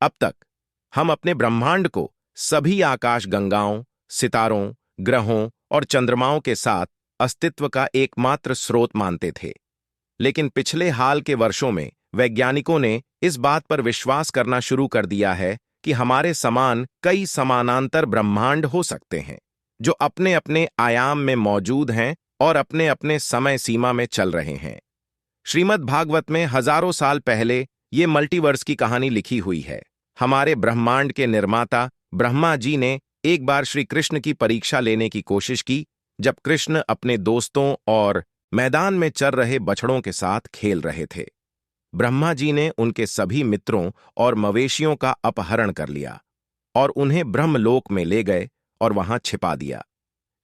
अब तक हम अपने ब्रह्मांड को सभी आकाश गंगाओं, सितारों, ग्रहों और चंद्रमाओं के साथ अस्तित्व का एकमात्र स्रोत मानते थे। लेकिन पिछले हाल के वर्षों में वैज्ञानिकों ने इस बात पर विश्वास करना शुरू कर दिया है कि हमारे समान कई समानांतर ब्रह्मांड हो सकते हैं, जो अपने अपने आयाम में मौजूद हैं और अपने अपने समय सीमा में चल रहे हैं। श्रीमद् भागवत में हजारों साल पहले ये मल्टीवर्स की कहानी लिखी हुई है। हमारे ब्रह्मांड के निर्माता ब्रह्मा जी ने एक बार श्री कृष्ण की परीक्षा लेने की कोशिश की, जब कृष्ण अपने दोस्तों और मैदान में चर रहे बछड़ों के साथ खेल रहे थे। ब्रह्मा जी ने उनके सभी मित्रों और मवेशियों का अपहरण कर लिया और उन्हें ब्रह्मलोक में ले गए और वहां छिपा दिया।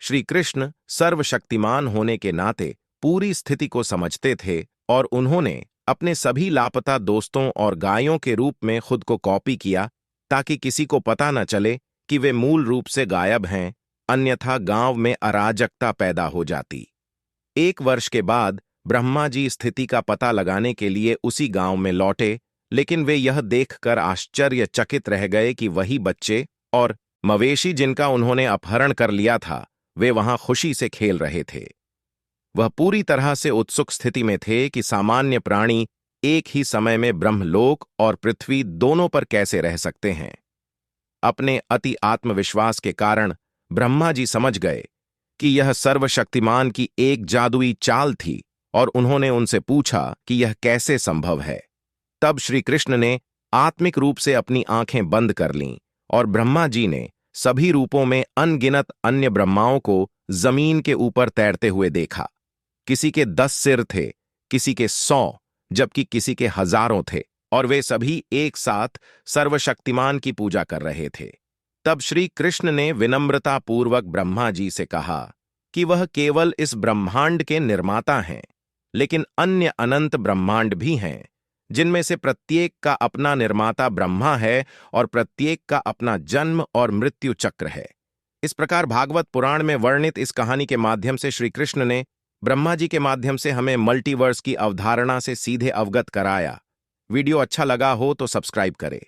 श्री कृष्ण सर्वशक्तिमान होने के नाते पूरी स्थिति को समझते थे और उन्होंने अपने सभी लापता दोस्तों और गायों के रूप में खुद को कॉपी किया, ताकि किसी को पता न चले कि वे मूल रूप से गायब हैं, अन्यथा गांव में अराजकता पैदा हो जाती। 1 वर्ष के बाद ब्रह्मा जी स्थिति का पता लगाने के लिए उसी गांव में लौटे, लेकिन वे यह देखकर आश्चर्यचकित रह गए कि वही बच्चे और मवेशी जिनका उन्होंने अपहरण कर लिया था, वे वहां खुशी से खेल रहे थे। वह पूरी तरह से उत्सुक स्थिति में थे कि सामान्य प्राणी एक ही समय में ब्रह्मलोक और पृथ्वी दोनों पर कैसे रह सकते हैं। अपने अति आत्मविश्वास के कारण ब्रह्मा जी समझ गए कि यह सर्वशक्तिमान की एक जादुई चाल थी और उन्होंने उनसे पूछा कि यह कैसे संभव है। तब श्री कृष्ण ने आत्मिक रूप से अपनी आंखें बंद कर लीं और ब्रह्मा जी ने सभी रूपों में अनगिनत अन्य ब्रह्माओं को जमीन के ऊपर तैरते हुए देखा। किसी के 10 सिर थे, किसी के 100, जबकि किसी के हजारों थे, और वे सभी एक साथ सर्वशक्तिमान की पूजा कर रहे थे। तब श्री कृष्ण ने विनम्रतापूर्वक ब्रह्मा जी से कहा कि वह केवल इस ब्रह्मांड के निर्माता हैं, लेकिन अन्य अनंत ब्रह्मांड भी हैं, जिनमें से प्रत्येक का अपना निर्माता ब्रह्मा है और प्रत्येक का अपना जन्म और मृत्यु चक्र है। इस प्रकार भागवत पुराण में वर्णित इस कहानी के माध्यम से श्री कृष्ण ने ब्रह्मा जी के माध्यम से हमें मल्टीवर्स की अवधारणा से सीधे अवगत कराया। वीडियो अच्छा लगा हो तो सब्सक्राइब करें।